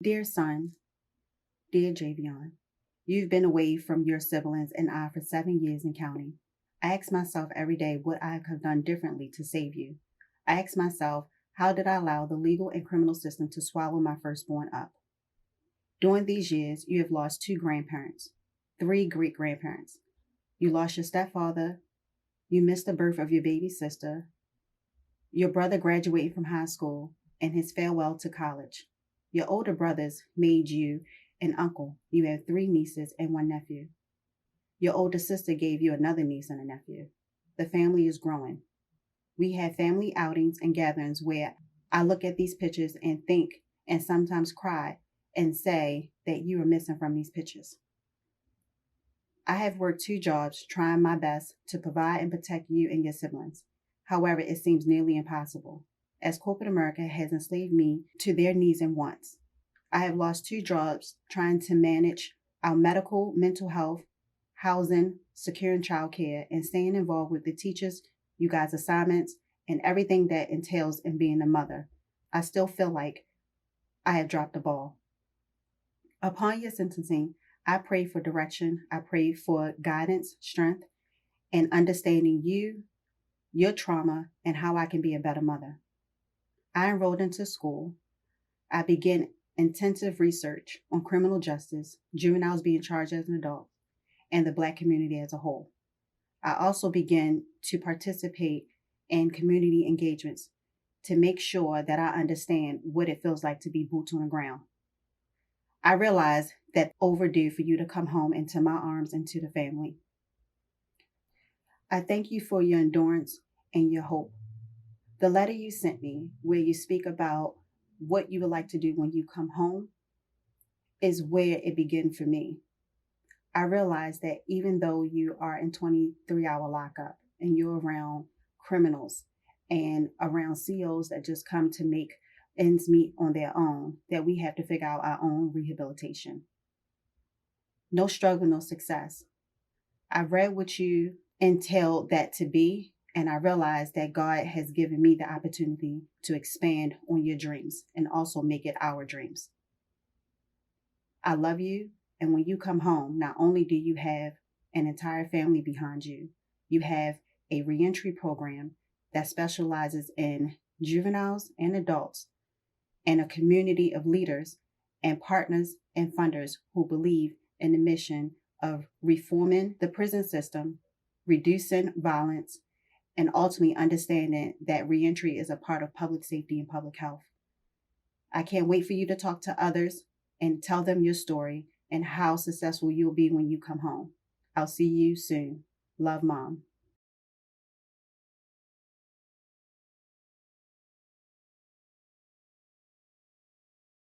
Dear son, dear Javion, you've been away from your siblings and I for 7 years and counting. I ask myself every day what I could have done differently to save you. I ask myself, how did I allow the legal and criminal system to swallow my firstborn up? During these years, you have lost two grandparents, three great grandparents. You lost your stepfather, you missed the birth of your baby sister, your brother graduating from high school, and his farewell to college. Your older brothers made you an uncle. You have three nieces and one nephew. Your older sister gave you another niece and a nephew. The family is growing. We have family outings and gatherings where I look at these pictures and think and sometimes cry and say that you are missing from these pictures. I have worked two jobs trying my best to provide and protect you and your siblings. However, it seems nearly impossible, as corporate America has enslaved me to their needs and wants. I have lost two jobs trying to manage our medical, mental health, housing, securing childcare, and staying involved with the teachers, you guys' assignments, and everything that entails in being a mother. I still feel like I have dropped the ball. Upon your sentencing, I pray for direction. I pray for guidance, strength, and understanding you, your trauma, and how I can be a better mother. I enrolled into school. I began intensive research on criminal justice, juveniles being charged as an adult, and the Black community as a whole. I also began to participate in community engagements to make sure that I understand what it feels like to be boots on the ground. I realize that overdue for you to come home into my arms and to the family. I thank you for your endurance and your hope. The letter you sent me, where you speak about what you would like to do when you come home, is where it began for me. I realized that even though you are in 23-hour lockup and you're around criminals and around CEOs that just come to make ends meet on their own, that we have to figure out our own rehabilitation. No struggle, no success. I read what you entailed that to be, and I realized that God has given me the opportunity to expand on your dreams and also make it our dreams. I love you. And when you come home, not only do you have an entire family behind you, you have a reentry program that specializes in juveniles and adults, and a community of leaders and partners and funders who believe in the mission of reforming the prison system, reducing violence, and ultimately understanding that reentry is a part of public safety and public health. I can't wait for you to talk to others and tell them your story and how successful you'll be when you come home. I'll see you soon. Love, Mom.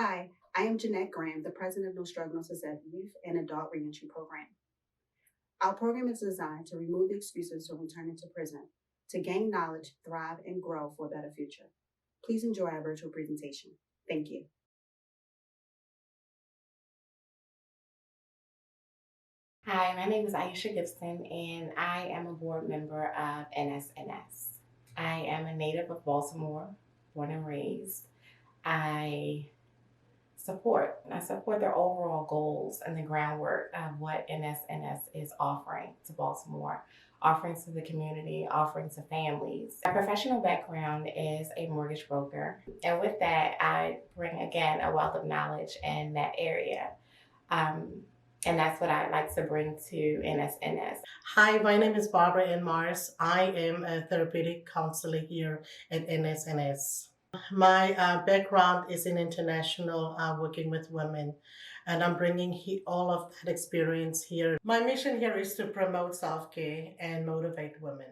Hi, I am Jeanette Graham, the president of No Struggle, No Success Youth and Adult Reentry Program. Our program is designed to remove the excuses from returning to prison, to gain knowledge, thrive, and grow for a better future. Please enjoy our virtual presentation. Thank you. Hi, my name is Aisha Gibson, and I am a board member of NSNS. I am a native of Baltimore, born and raised. I support their overall goals and the groundwork of what NSNS is offering to Baltimore, offering to the community, offering to families. My professional background is a mortgage broker, and with that, I bring again a wealth of knowledge in that area. Um, and that's what I like to bring to NSNS. Hi, my name is Barbara N. Mars. I am a therapeutic counselor here at NSNS. My background is in international working with women, and I'm bringing all of that experience here. My mission here is to promote self care and motivate women.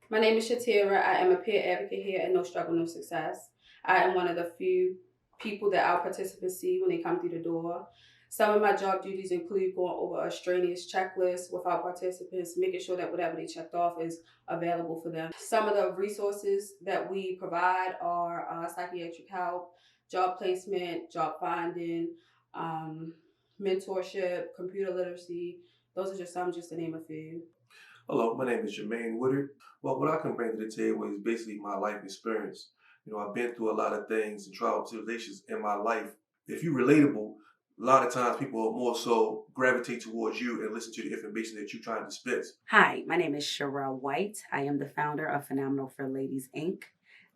My name is Shatira. I am a peer advocate here at No Struggle, No Success. I am one of the few people that our participants see when they come through the door. Some of my job duties include going over a strenuous checklist with our participants, making sure that whatever they checked off is available for them. Some of the resources that we provide are psychiatric help, job placement, job finding, mentorship, computer literacy. Those are just to name a few. Hello, my name is Jermaine Woodard. Well, what I can bring to the table is basically my life experience. I've been through a lot of things and trials and tribulations in my life, if you're relatable, a lot of times people are more so gravitate towards you and listen to the information that you're trying to dispense. Hi, my name is Sherelle White. I am the founder of Phenomenal for Ladies, Inc.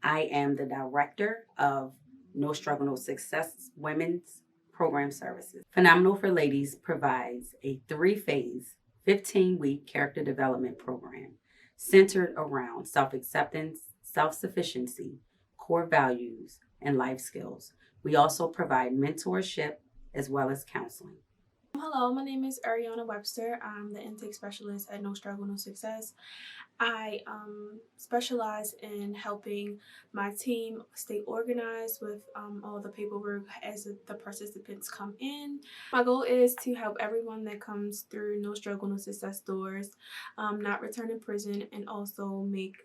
I am the director of No Struggle, No Success Women's Program Services. Phenomenal for Ladies provides a 3-phase, 15-week character development program centered around self-acceptance, self-sufficiency, core values, and life skills. We also provide mentorship as well as counseling. Hello, my name is Ariana Webster. I'm the intake specialist at No Struggle, No Success. I specialize in helping my team stay organized with all the paperwork as the participants come in. My goal is to help everyone that comes through No Struggle, No Success doors not return in prison and also make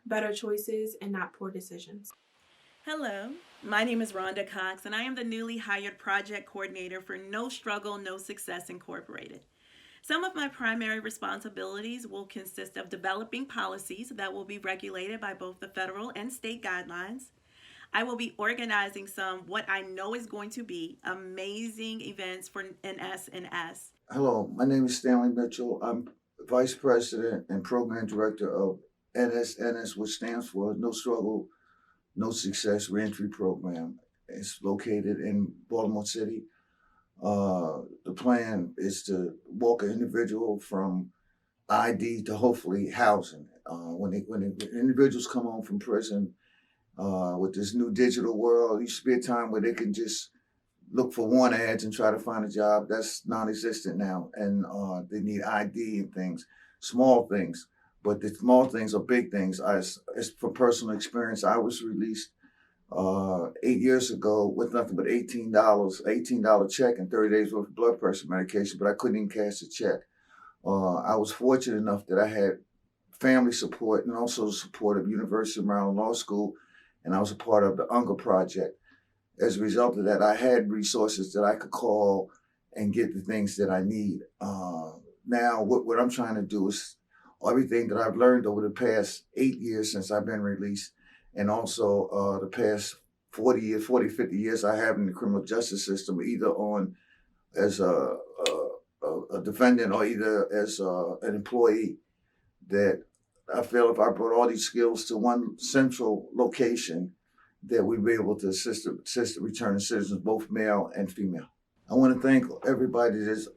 better choices and not poor decisions. Hello, my name is Rhonda Cox, and I am the newly hired project coordinator for No Struggle, No Success Incorporated. Some of my primary responsibilities will consist of developing policies that will be regulated by both the federal and state guidelines. I will be organizing some what I know is going to be amazing events for NSNS. Hello, my name is Stanley Mitchell. I'm Vice President and Program Director of NSNS, which stands for No Struggle, No Success Reentry Program. It's located in Baltimore City. The plan is to walk an individual from ID to hopefully housing. When the individuals come home from prison, with this new digital world, there used to be a time where they can just look for want ads and try to find a job. That's non-existent now, and they need ID and things, small things. But the small things are big things. As for personal experience, I was released 8 years ago with nothing but $18 check and 30 days worth of blood pressure medication, but I couldn't even cash the check. I was fortunate enough that I had family support and also the support of University of Maryland Law School, and I was a part of the UNGA project. As a result of that, I had resources that I could call and get the things that I need. Now, what I'm trying to do is everything that I've learned over the past 8 years since I've been released, and also the past 40, 50 years I have in the criminal justice system, either on as a defendant or either as an employee, that I feel if I brought all these skills to one central location, that we'd be able to assist returning citizens, both male and female. I want to thank everybody that's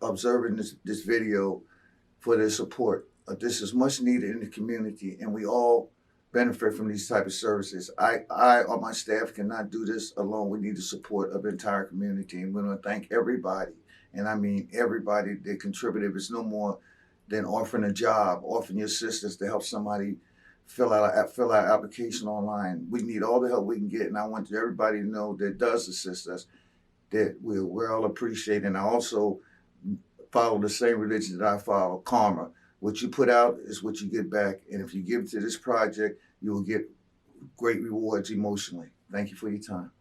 observing this video for their support. This is much needed in the community, and we all benefit from these type of services. I or my staff cannot do this alone. We need the support of the entire community, and we want to thank everybody, and I mean everybody that contributed. It's no more than offering a job, offering your assistance to help somebody fill out an application online. We need all the help we can get, and I want everybody to know that does assist us, that we're all appreciated. And I also follow the same religion that I follow, karma. What you put out is what you get back, and if you give to this project, you will get great rewards emotionally. Thank you for your time.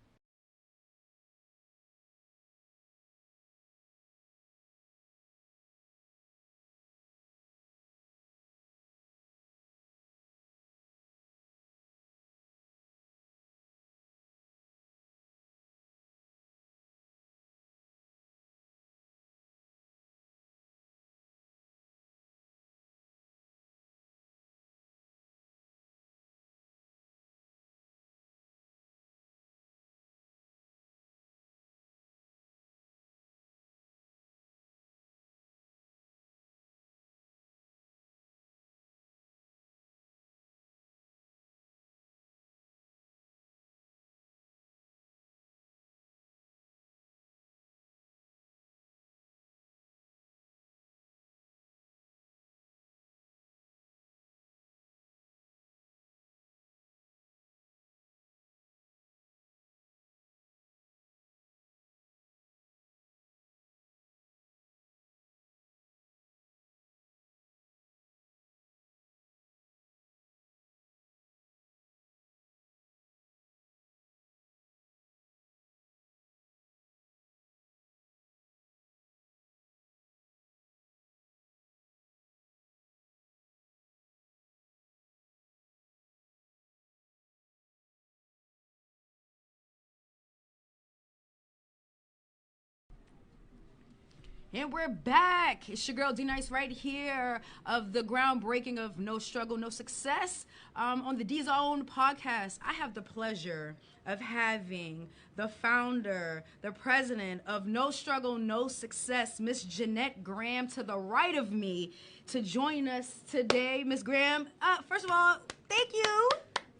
And we're back. It's your girl D-Nice right here of the groundbreaking of No Struggle, No Success on the D-Zone podcast. I have the pleasure of having the founder, the president of No Struggle, No Success, Miss Jeanette Graham, to the right of me to join us today. Miss Graham, first of all, thank you.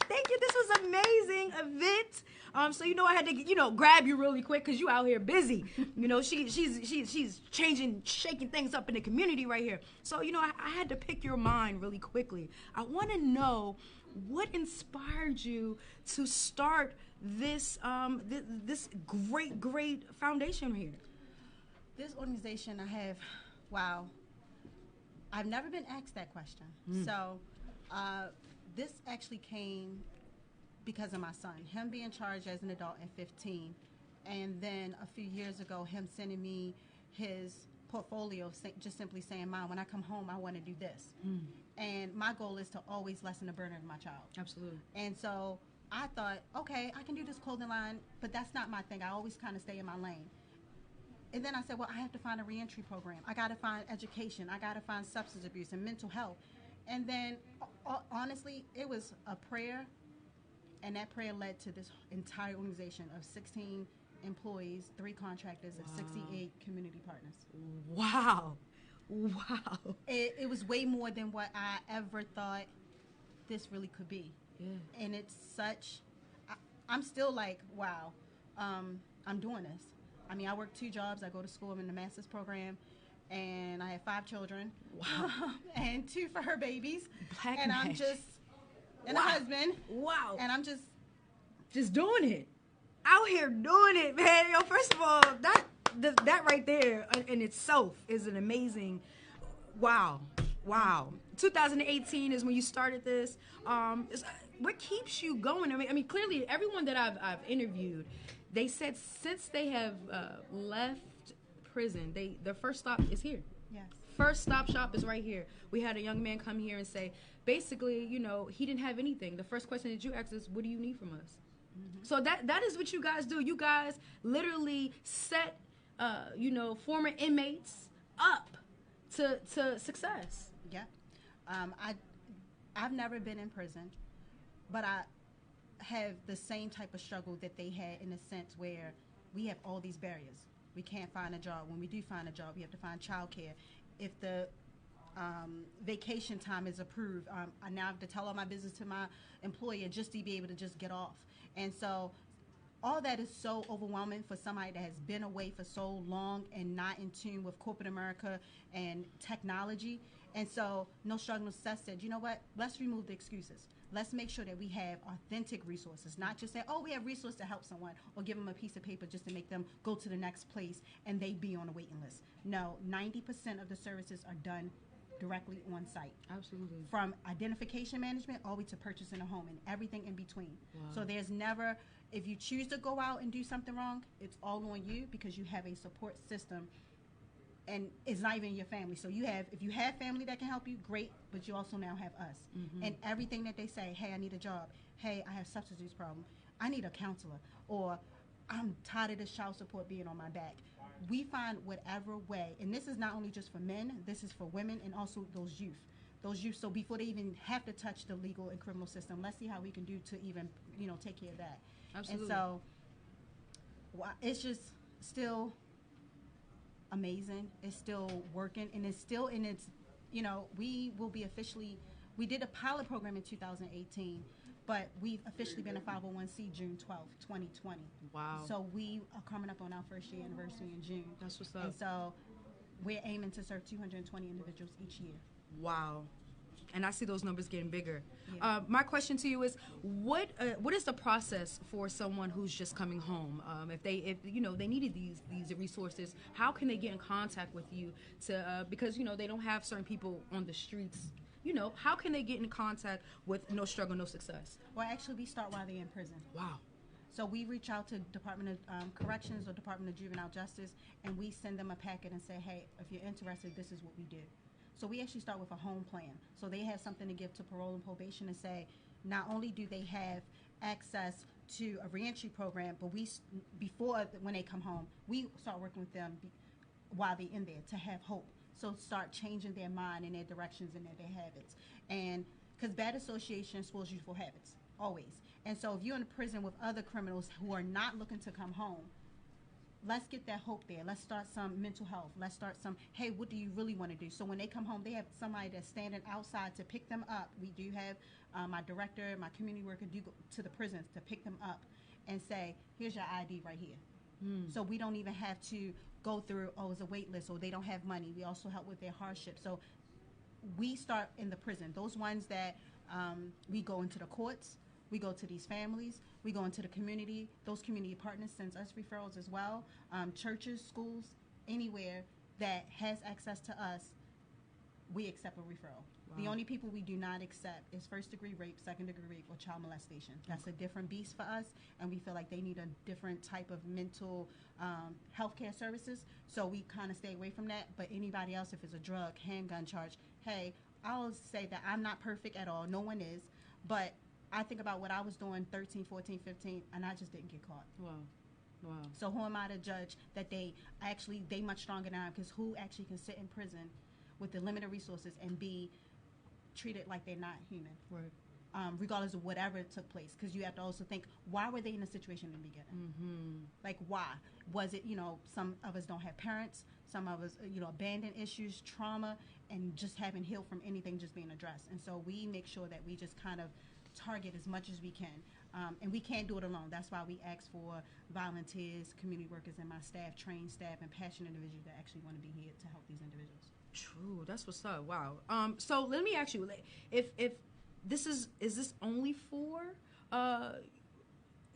Thank you. This was an amazing event. So I had to grab you really quick because you out here busy. She's shaking things up in the community right here. So I had to pick your mind really quickly. I want to know what inspired you to start this this great foundation here. This organization I've never been asked that question. So this actually came because of my son, him being charged as an adult at 15, and then a few years ago, him sending me his portfolio, just simply saying, Mom, when I come home, I want to do this. And my goal is to always lessen the burden of my child. Absolutely. And so I thought, okay, I can do this clothing line, but that's not my thing. I always kind of stay in my lane. And then I said, well, I have to find a reentry program. I got to find education. I got to find substance abuse and mental health. And then, honestly, it was a prayer, and that prayer led to this entire organization of 16 employees, 3 contractors, and 68 community partners. Wow. It was way more than what I ever thought this really could be. Yeah. And it's I'm still like, wow, I'm doing this. I mean, I work 2 jobs. I go to school. I'm in the master's program, and I have 5 children. Wow. And 2 for her babies. Black and magic. I'm just, and a husband. Wow. And I'm just doing it. Out here doing it, man. Yo, first of all, that right there in itself is an amazing, wow. 2018 is when you started this. What keeps you going? I mean, clearly, everyone that I've interviewed, they said since they have left prison, their first stop is here. Yes. First stop shop is right here. We had a young man come here and say, basically, he didn't have anything. The first question that you asked is, what do you need from us? Mm-hmm. So that is what you guys do. You guys literally set, former inmates up to success. Yeah. I've never been in prison, but I have the same type of struggle that they had, in a sense where we have all these barriers. We can't find a job. When we do find a job, we have to find childcare. If the vacation time is approved, I now have to tell all my business to my employer just to be able to just get off. And so all that is so overwhelming for somebody that has been away for so long and not in tune with corporate America and technology. And so No Struggle, No Success said, you know what, let's remove the excuses. Let's make sure that we have authentic resources, not just say, oh, we have resources to help someone, or give them a piece of paper just to make them go to the next place and they be on a waiting list. No, 90% of the services are done directly on site. Absolutely. From identification management all the way to purchasing a home and everything in between. Wow. So there's never, if you choose to go out and do something wrong, it's all on you because you have a support system. And it's not even your family. So if you have family that can help you, great, but you also now have us. Mm-hmm. And everything that they say, hey, I need a job. Hey, I have substance use problem. I need a counselor. Or I'm tired of this child support being on my back. We find whatever way, and this is not only just for men, this is for women and also those youth. So before they even have to touch the legal and criminal system, let's see how we can do to even, take care of that. Absolutely. And so it's just still amazing. It's still working, and it's still in its, we will be officially, we did a pilot program in 2018, but we've officially been a 501c June 12th, 2020. Wow. So we are coming up on our first year anniversary in June. That's what's up. And so we're aiming to serve 220 individuals each year. Wow. And I see those numbers getting bigger. Yeah. My question to you is, what is the process for someone who's just coming home? If they needed these resources, how can they get in contact with you because they don't have certain people on the streets? How can they get in contact with No Struggle, No Success? Well, actually, we start while they're in prison. Wow. So we reach out to Department of Corrections or Department of Juvenile Justice, and we send them a packet and say, hey, if you're interested, this is what we do. So we actually start with a home plan. So they have something to give to parole and probation and say, not only do they have access to a reentry program, but before when they come home, we start working with them while they're in there, to have hope. So start changing their mind and their directions and their habits. And because bad association spoils youthful habits, always. And so if you're in a prison with other criminals who are not looking to come home, let's get that hope there. Let's start some mental health. Let's start some, hey, what do you really want to do? So when they come home, they have somebody that's standing outside to pick them up. We do have my director, my community worker do go to the prisons to pick them up and say, here's your ID right here. So we don't even have to go through, oh, it's a wait list, or they don't have money. We also help with their hardship. So we start in the prison. Those ones that we go into the courts, we go to these families, we go into the community. Those community partners send us referrals as well. Churches, schools, anywhere that has access to us, we accept a referral. Wow. The only people we do not accept is first-degree rape, second-degree rape, or child molestation. That's a different beast for us, and we feel like they need a different type of mental health care services. So we kind of stay away from that. But anybody else, if it's a drug, handgun charge, hey, I'll say that I'm not perfect at all. No one is. But I think about what I was doing 13, 14, 15, and I just didn't get caught. Wow. Wow. So who am I to judge that they much stronger than I am? Because who actually can sit in prison with the limited resources and be treated like they're not human? Right. Regardless of whatever took place. Because you have to also think, why were they in a situation in the beginning? Mm-hmm. Like, why? Was it, some of us don't have parents, some of us, abandoned issues, trauma, and just haven't healed from anything just being addressed. And so we make sure that we just kind of target as much as we can. And we can't do it alone. That's why we ask for volunteers, community workers, and my staff, trained staff, and passionate individuals that actually want to be here to help these individuals. True, that's what's up. Wow. So let me ask you, if this is this only for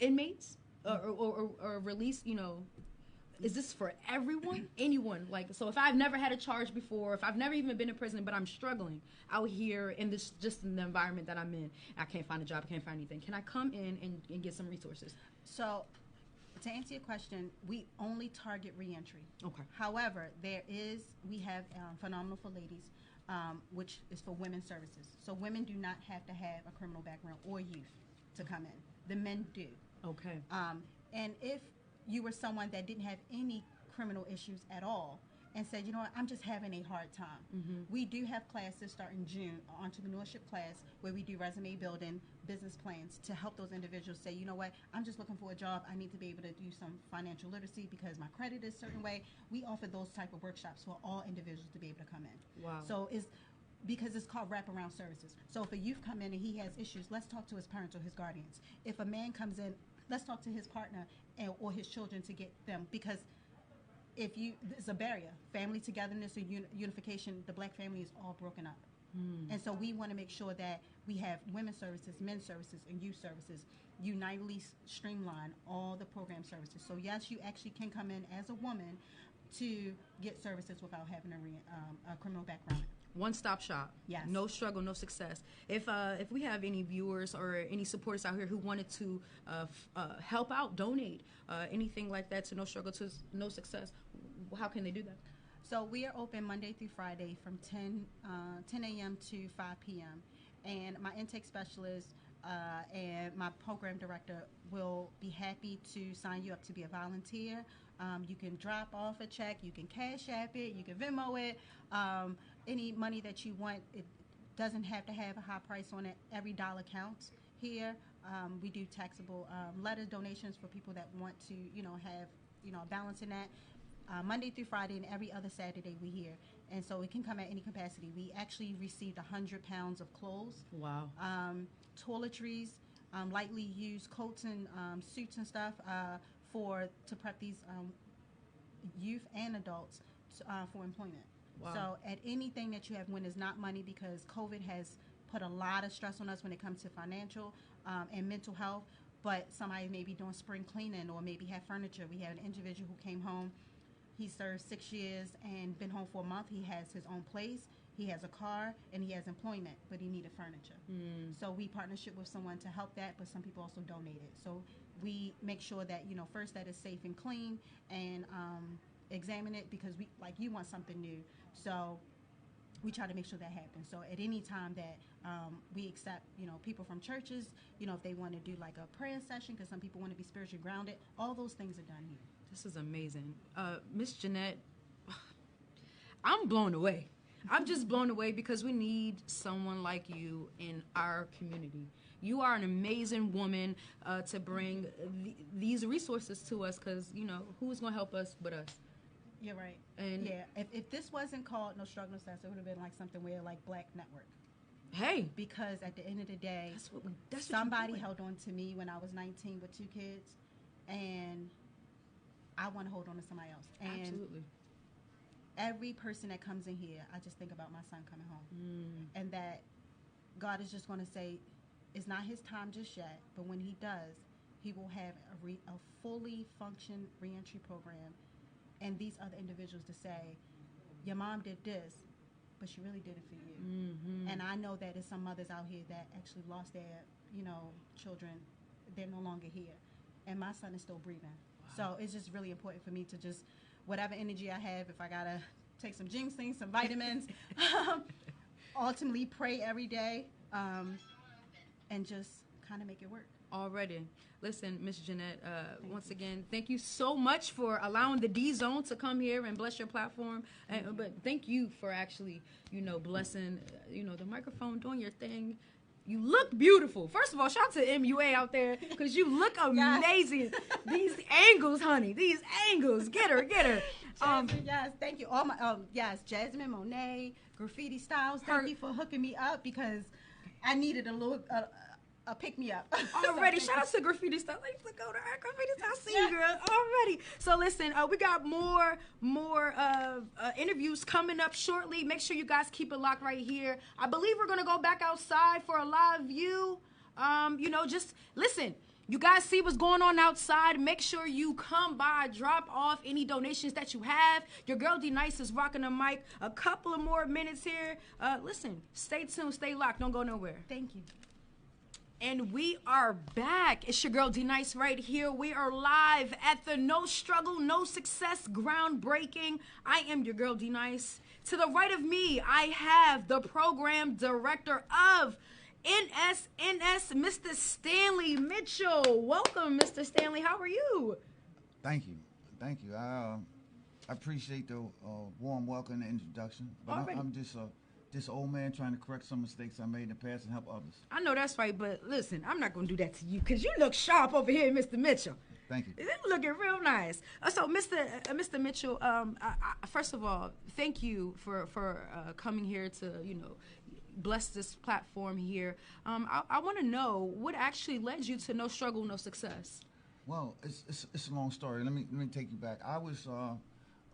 inmates or release? Is this for everyone? Anyone? Like, so if I've never had a charge before, if I've never even been in prison, but I'm struggling out here in this, just in the environment that I'm in, I can't find a job, I can't find anything. Can I come in and get some resources? So, to answer your question, we only target reentry. Okay. However, we have Phenomenal for Ladies, which is for women's services. So women do not have to have a criminal background or youth to come in. The men do. Okay. And if you were someone that didn't have any criminal issues at all and said, you know what, I'm just having a hard time. Mm-hmm. We do have classes starting June, an entrepreneurship class, where we do resume building, business plans to help those individuals say, you know what, I'm just looking for a job. I need to be able to do some financial literacy because my credit is a certain way. We offer those type of workshops for all individuals to be able to come in. Wow. So because it's called wraparound services. So if a youth come in and he has issues, let's talk to his parents or his guardians. If a man comes in, let's talk to his partner or his children to get them, because it's a barrier. Family togetherness or unification, the black family is all broken up. And so we want to make sure that we have women's services, men's services, and youth services unitedly streamline all the program services. So yes, you actually can come in as a woman to get services without having a criminal background. One-stop shop. Yes. No struggle, no success. If we have any viewers or any supporters out here who wanted to help out, donate, anything like that to No Struggle to No Success, how can they do that? So we are open Monday through Friday from 10 a.m. to 5 p.m. And my intake specialist and my program director will be happy to sign you up to be a volunteer. You can drop off a check, you can Cash App it, you can Venmo it, any money that you want. It doesn't have to have a high price on it. Every dollar counts here. We do taxable letter donations for people that want to, have, a balance in that. Monday through Friday and every other Saturday we here. And so it can come at any capacity. We actually received 100 pounds of clothes. Wow. Toiletries, lightly used coats and suits and stuff to prep these youth and adults for employment. Wow. So at anything that you have, when it's not money, because COVID has put a lot of stress on us when it comes to financial and mental health, but somebody may be doing spring cleaning or maybe have furniture. We had an individual who came home. He served 6 years and been home for a month. He has his own place, he has a car, and he has employment, but he needed furniture. So we partnership with someone to help that, but some people also donated. So we make sure that, first that it's safe and clean, and examine it, because you want something new. So we try to make sure that happens. So at any time that we accept, people from churches, if they want to do like a prayer session, because some people want to be spiritually grounded, all those things are done here. This is amazing. Miss Jeanette, I'm blown away. I'm just blown away because we need someone like you in our community. You are an amazing woman to bring these resources to us because, you know, who's going to help us but us? You're right. And yeah, if this wasn't called No Struggle, No Success, it would have been like something where like Black Network. Hey. Because at the end of the day, that's somebody held on to me when I was 19 with 2 kids, and I want to hold on to somebody else. And absolutely. Every person that comes in here, I just think about my son coming home. And that God is just going to say, it's not his time just yet, but when he does, he will have a fully functioned reentry program. And these other individuals to say, your mom did this, but she really did it for you. And I know that there's some mothers out here that actually lost their, children. They're no longer here. And my son is still breathing. Wow. So it's just really important for me to just, whatever energy I have, if I got to take some ginseng, some vitamins, ultimately pray every day, and just kind of make it work. Already. Listen, Miss Jeanette, once again, thank you so much for allowing the D Zone to come here and bless your platform. But thank you for actually, blessing, the microphone, doing your thing. You look beautiful. First of all, shout out to MUA out there because you look amazing. Yes. These angles, honey. These angles. Get her. Jasmine, yes, thank you. All my Jasmine, Monet, Graffiti Styles. Thank you for hooking me up because I needed a little pick me up. Already. Shout out to Graffiti Styles. Let's go to our Graffiti Styles. I see you, girl. Already. So listen, we got more interviews coming up shortly. Make sure you guys keep it locked right here. I believe we're gonna go back outside for a live view. Just listen. You guys see what's going on outside. Make sure you come by, drop off any donations that you have. Your girl D Nice is rocking the mic. A couple of more minutes here. Listen, stay tuned, stay locked. Don't go nowhere. Thank you. And we are back. It's your girl D Nice right here. We are live at the No Struggle, No Success groundbreaking. I am your girl D Nice. To the right of me, I have the program director of NSNS, Mr. Stanley Mitchell. Welcome, Mr. Stanley. How are you? Thank you. I appreciate the warm welcome and introduction. But I'm just old man trying to correct some mistakes I made in the past and help others. I know that's right, but listen, I'm not going to do that to you because you look sharp over here, Mr. Mitchell. Thank you. It's looking real nice. So, Mr. Mitchell, first of all, thank you for coming here to, bless this platform here. I want to know what actually led you to No Struggle, No Success. Well, it's a long story. Let me take you back. I was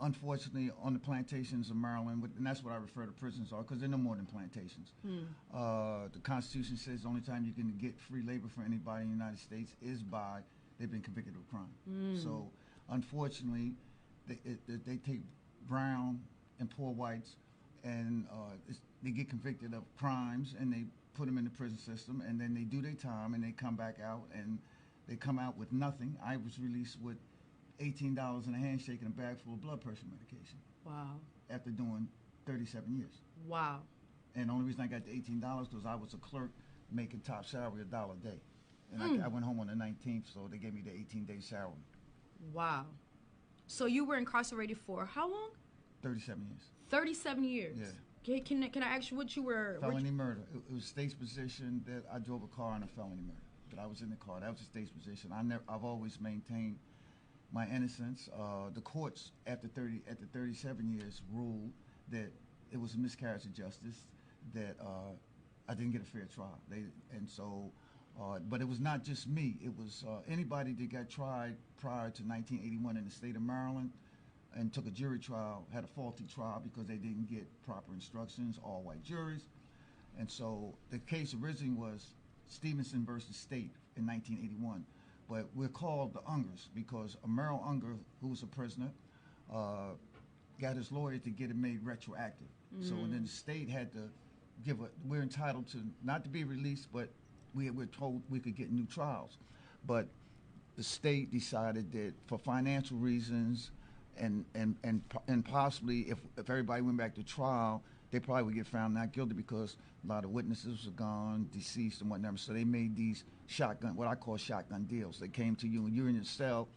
unfortunately on the plantations of Maryland, and that's what I refer to prisons are because they're no more than plantations. The Constitution says the only time you can get free labor for anybody in the United States is by they've been convicted of a crime. So unfortunately, they take brown and poor whites and they get convicted of crimes and they put them in the prison system and then they do their time and they come back out and they come out with nothing. I was released with $18 and a handshake and a bag full of blood pressure medication. Wow. After doing 37 years. Wow. And the only reason I got the $18 because I was a clerk making top salary $1 a day. And I went home on the 19th, so they gave me the 18-day salary. Wow. So you were incarcerated for how long? 37 years. 37 years? Yeah. Can I ask you what you were... Felony murder. It was state's position that I drove a car on a felony murder. But I was in the car. That was the state's position. I've always maintained my innocence. The courts, after 37 years, ruled that it was a miscarriage of justice, that I didn't get a fair trial. But it was not just me. It was anybody that got tried prior to 1981 in the state of Maryland and took a jury trial, had a faulty trial because they didn't get proper instructions, all white juries. And so the case originally was Stevenson versus State in 1981. But we're called the Ungers because Merrill Unger, who was a prisoner, got his lawyer to get it made retroactive. So and then the state had to we're entitled to not to be released, but we're told we could get new trials. But the state decided that for financial reasons and possibly if everybody went back to trial, they probably would get found not guilty because a lot of witnesses were gone, deceased and whatnot. So they made these what I call shotgun deals. They came to you and you're in your cell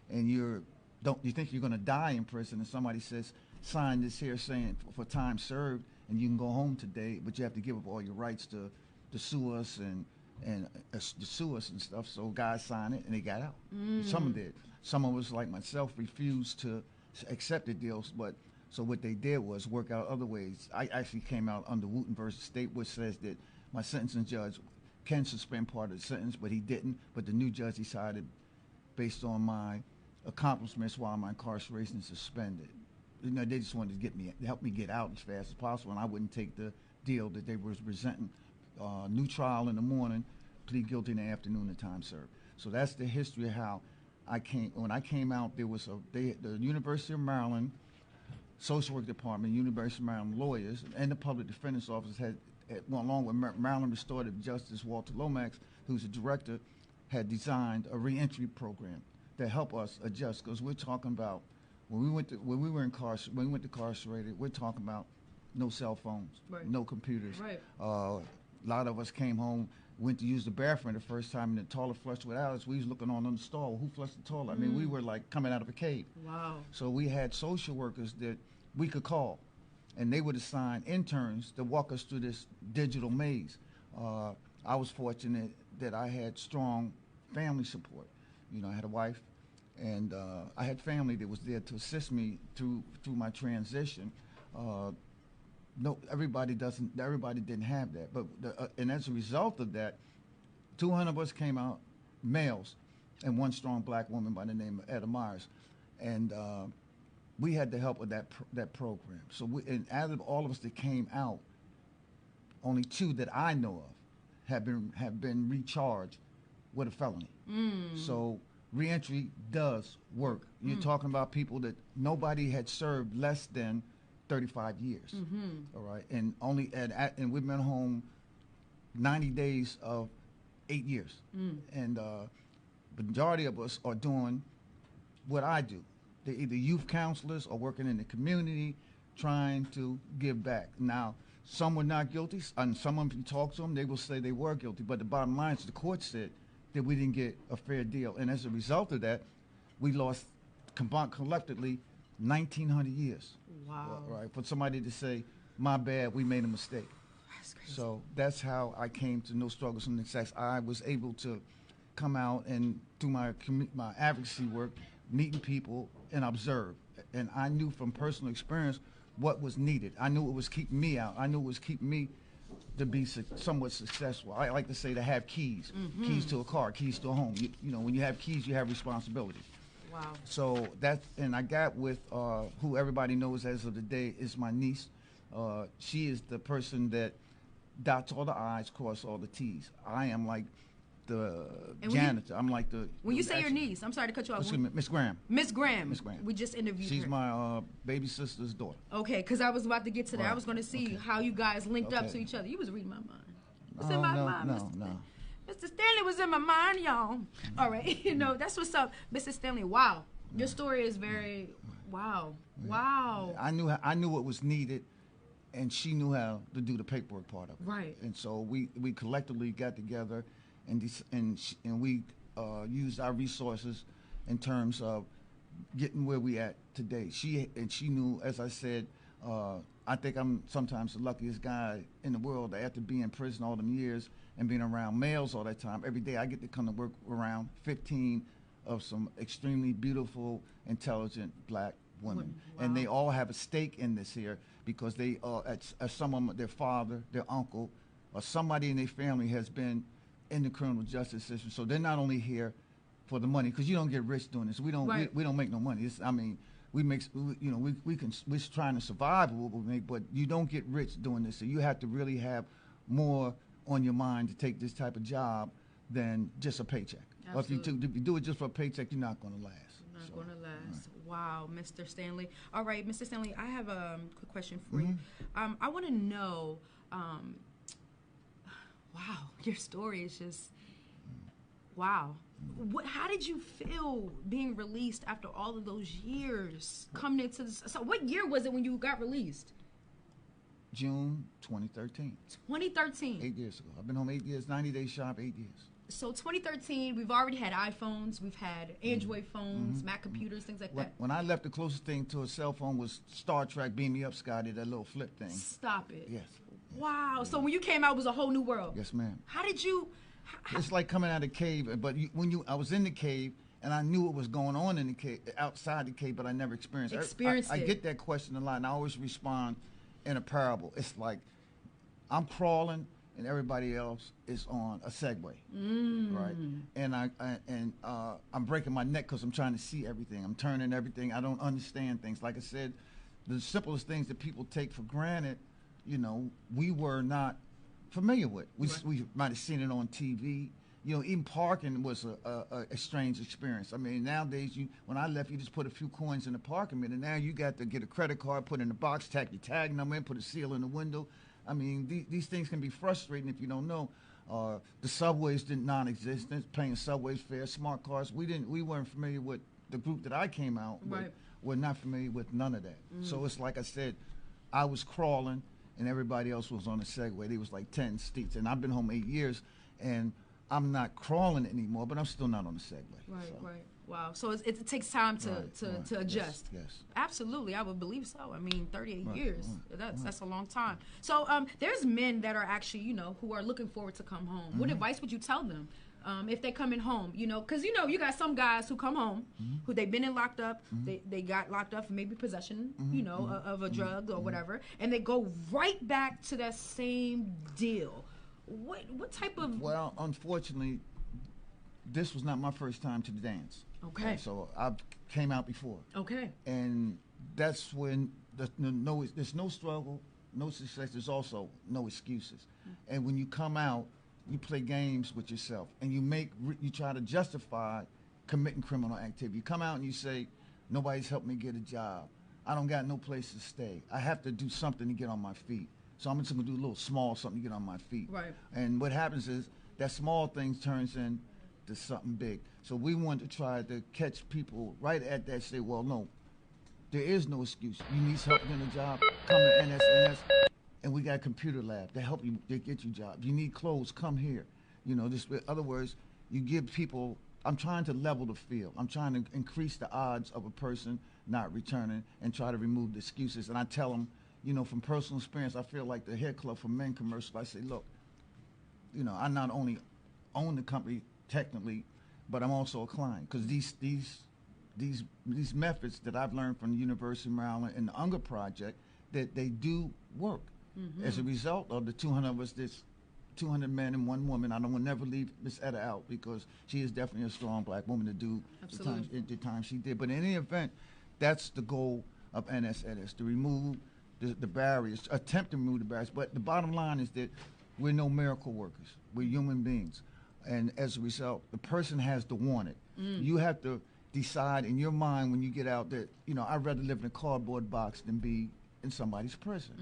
and you're don't you think you're going to die in prison? And somebody says, sign this here saying for time served, and you can go home today, but you have to give up all your rights to sue us and to sue us and stuff. So guys signed it and they got out. Some did. Some of us, like myself, refused to accept the deals, but so what they did was work out other ways. I actually came out under Wooten versus State, which says that my sentencing judge can suspend part of the sentence, but he didn't. But the new judge decided, based on my accomplishments while my incarceration is suspended, you know, they just wanted to help me get out as fast as possible, and I wouldn't take the deal that they were presenting. New trial in the morning, plead guilty in the afternoon, and time served. So that's the history of how I came. When I came out, there was the University of Maryland Social Work Department, University of Maryland lawyers, and the Public Defender's Office had along with Maryland Restorative Justice Walter Lomax, who's the director, had designed a reentry program to help us adjust. Because we're talking about when we went incarcerated, we're talking about no cell phones, Right. no computers. Right. A lot of us came home, went to use the bathroom the first time, and the toilet flushed without us. We was looking on the stall. Who flushed the toilet? I mean, we were like coming out of a cave. Wow. So we had social workers that we could call, and they would assign interns to walk us through this digital maze. I was fortunate that I had strong family support. You know, I had a wife, and I had family that was there to assist me through my transition. No, everybody didn't have that, but and as a result of that, 200 of us came out, males, and one strong black woman by the name of Etta Myers, and we had the help of that program. So and out of all of us that came out, only 2 that I know of have been recharged with a felony. So reentry does work. You're talking about people that nobody had served less than 35 years. All right, and and we've been home 90 days of 8 years, and the majority of us are doing what I do. They're either youth counselors or working in the community, trying to give back. Now, some were not guilty, and some of them, if you talk to them, they will say they were guilty. But the bottom line is, the court said that we didn't get a fair deal, and as a result of that, we lost collectively 1,900 years. Wow. Right, for somebody to say, my bad, we made a mistake. That's crazy. So that's how I came to No Struggles, No Success. I was able to come out and do my advocacy work, meeting people and observe. And I knew from personal experience what was needed. I knew it was keeping me out. I knew it was keeping me to be somewhat successful. I like to say to have keys, keys to a car, keys to a home. You know, when you have keys, you have responsibility. Wow. So and I got with who everybody knows as of the day is my niece. She is the person that dots all the I's, cross all the T's. I am like the janitor. I'm like the. When you say your niece, I'm sorry to cut you off. Excuse me, Miss Graham. Miss Graham. Miss Graham. We just interviewed She's her. my baby sister's daughter. Okay, because I was about to get to that. Right. I was going to see how you guys linked up Okay. to each other. You was reading my mind. It's in my mind. No. Mr. Stanley was in my mind, y'all. All right, you know, that's what's up. Mr. Stanley, wow. Your story is very, wow. Wow. I knew what was needed, and she knew how to do the paperwork part of it. Right. And so we collectively got together, and we used our resources in terms of getting where we at today. She knew, as I said, I think I'm sometimes the luckiest guy in the world. After being in prison all them years and being around males all that time, every day I get to come to work around 15 of some extremely beautiful, intelligent black women. Wow. And they all have a stake in this here because they some of them, their father, their uncle, or somebody in their family has been in the criminal justice system. So they're not only here for the money, because you don't get rich doing this. We don't make no money. We're trying to survive with what we make, but you don't get rich doing this. So you have to really have more on your mind to take this type of job than just a paycheck. Or if you do it just for a paycheck, you're not going to last. Not going to last. Right. Wow, Mr. Stanley. All right, Mr. Stanley, I have a quick question for you. I want to know, wow, your story is just, wow. How did you feel being released after all of those years coming into this? So what year was it when you got released? June 2013. 2013. 8 years ago. I've been home 8 years, 90 days sharp, 8 years. So 2013, we've already had iPhones, we've had Android phones, Mac computers, things like that. When I left, the closest thing to a cell phone was Star Trek Beam Me Up, Scotty, that little flip thing. Stop it. Yes. Wow. So when you came out, it was a whole new world. Yes, ma'am. How did you... It's like coming out of a cave, but I was in the cave, and I knew what was going on in the cave, outside the cave, but I never experienced it. I get that question a lot, and I always respond in a parable. It's like I'm crawling, and everybody else is on a Segway, right? And I'm breaking my neck because I'm trying to see everything. I'm turning everything. I don't understand things. Like I said, the simplest things that people take for granted, we were not familiar with. We might have seen it on TV. Even parking was a strange experience. I mean, nowadays, when I left, you just put a few coins in the parking meter. Now you got to get a credit card, put in the box, tack your tag number in, put a seal in the window. I mean, these things can be frustrating if you don't know. The subways did non-existent, paying subways fare, smart cars. We weren't familiar with the group that I came out with. We're not familiar with none of that. So it's like I said, I was crawling, and everybody else was on a Segway. There was like 10 seats, and I've been home 8 years, and I'm not crawling anymore, but I'm still not on the Segway. Right. Wow. So it takes time to adjust. Yes. Absolutely, I would believe so. I mean, 38 years. That's a long time. So there's men that are actually, who are looking forward to come home. What advice would you tell them if they're coming home? Because you got some guys who come home who they've been locked up. They got locked up for maybe possession, of a drug or whatever, and they go right back to that same deal. What type of? Well, unfortunately, this was not my first time to the dance. Okay. So I came out before. Okay. And that's when there's no struggle, no success. There's also no excuses. And when you come out, you play games with yourself, and you try to justify committing criminal activity. You come out and you say, nobody's helped me get a job. I don't got no place to stay. I have to do something to get on my feet. So I'm just going to do a little small something to get on my feet. Right. And what happens is that small thing turns into something big. So we want to try to catch people right at that, say, well, no, there is no excuse. You need help getting a job, come to NSNS, and we got a computer lab to help you to get you jobs. You need clothes, come here. In other words, you give people, I'm trying to level the field. I'm trying to increase the odds of a person not returning and try to remove the excuses. And I tell them, from personal experience, I feel like the Hair Club for Men commercial. I say, look, I not only own the company technically, but I'm also a client, because these methods that I've learned from the University of Maryland and the Unger Project, that they do work. As a result of the 200 of us, this 200 men and one woman. I will never leave Miss Etta out, because she is definitely a strong black woman to do the time she did. But in any event, that's the goal of NSNS, to remove the barriers, attempt to remove the barriers. But the bottom line is that we're no miracle workers. We're human beings. And as a result, the person has to want it. You have to decide in your mind when you get out that, I'd rather live in a cardboard box than be in somebody's prison,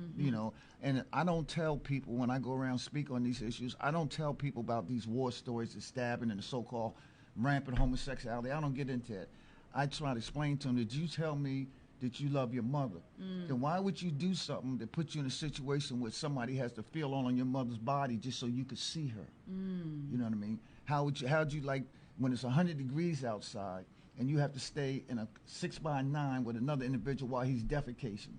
And I don't tell people, when I go around speak on these issues, I don't tell people about these war stories, the stabbing and the so-called rampant homosexuality. I don't get into that. I try to explain to them, did you tell me that you love your mother? Then why would you do something that puts you in a situation where somebody has to feel on your mother's body just so you could see her? You know what I mean? How'd you like, when it's 100 degrees outside and you have to stay in a 6x9 with another individual while he's defecating?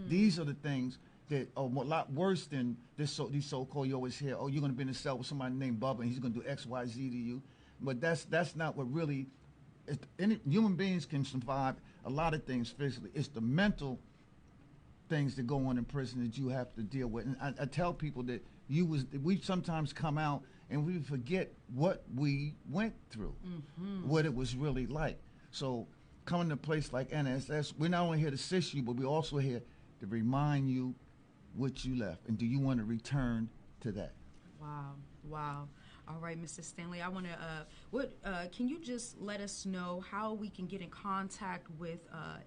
These are the things that are a lot worse than these so-called, you always hear, oh, you're going to be in a cell with somebody named Bubba and he's going to do X, Y, Z to you. But that's not what really, human beings can survive a lot of things physically. It's the mental things that go on in prison that you have to deal with. And I tell people that we sometimes come out and we forget what we went through, what it was really like. So coming to a place like NSS, we're not only here to assist you, but we're also here to remind you what you left. And do you want to return to that? Wow. All right, Mr. Stanley, I want to, can you just let us know how we can get in contact with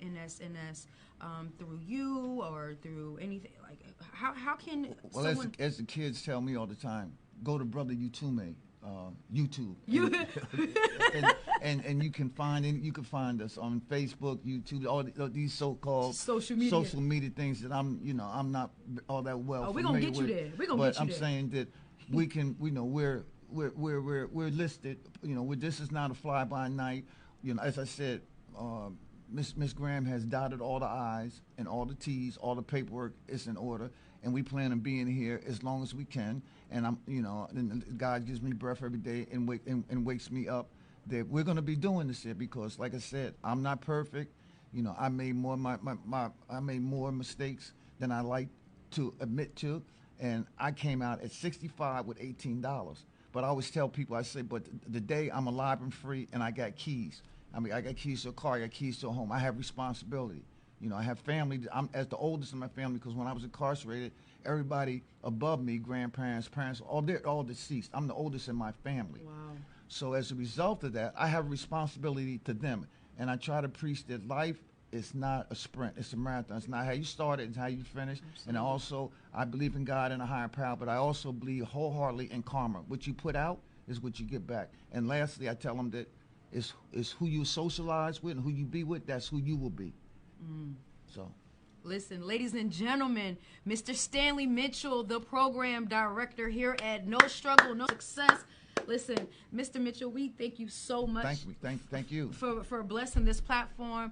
NSNS through you or through anything? Like, how can someone... as the kids tell me all the time, go to Brother Utume, YouTube. And you can find us on Facebook, YouTube, all these so-called social media things that I'm not all that well familiar with. We're gonna get you there. But I'm saying that we can, we're listed. You know, this is not a fly by night. You know, as I said, Miss Graham has dotted all the I's and all the T's. All the paperwork is in order, and we plan on being here as long as we can. And and God gives me breath every day and wakes me up. That we're going to be doing this here because, like I said, I'm not perfect. You know, I made more I made more mistakes than I like to admit to, and I came out at 65 with $18. But I always tell people, I say, but the day I'm alive and free, and I got keys. I mean, I got keys to a car, I got keys to a home. I have responsibility. You know, I have family. I'm as the oldest in my family because when I was incarcerated, everybody above me, grandparents, parents, they're all deceased. I'm the oldest in my family. Wow. So as a result of that, I have a responsibility to them. And I try to preach that life is not a sprint, it's a marathon. It's not how you started, it's how you finish. Absolutely. And also, I believe in God and a higher power, but I also believe wholeheartedly in karma. What you put out is what you get back. And lastly, I tell them that it's who you socialize with and who you be with, that's who you will be. So. Listen, ladies and gentlemen, Mr. Stanley Mitchell, the program director here at No Struggle, No Success. Listen, Mr. Mitchell, we thank you so much. Thank you for blessing this platform.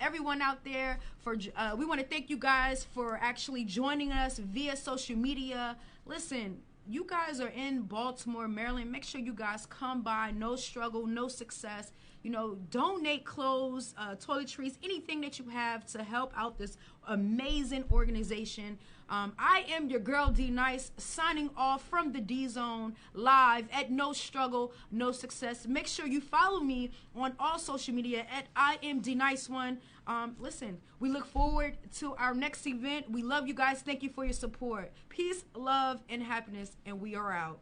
Everyone out there, we want to thank you guys for actually joining us via social media. Listen, you guys are in Baltimore, Maryland. Make sure you guys come by. No Struggle, No Success. You know, donate clothes, toiletries, anything that you have to help out this amazing organization. I am your girl D Nice, signing off from the D Zone live at No Struggle, No Success. Make sure you follow me on all social media at I am D Nice One. Listen, we look forward to our next event. We love you guys. Thank you for your support. Peace, love, and happiness, and we are out.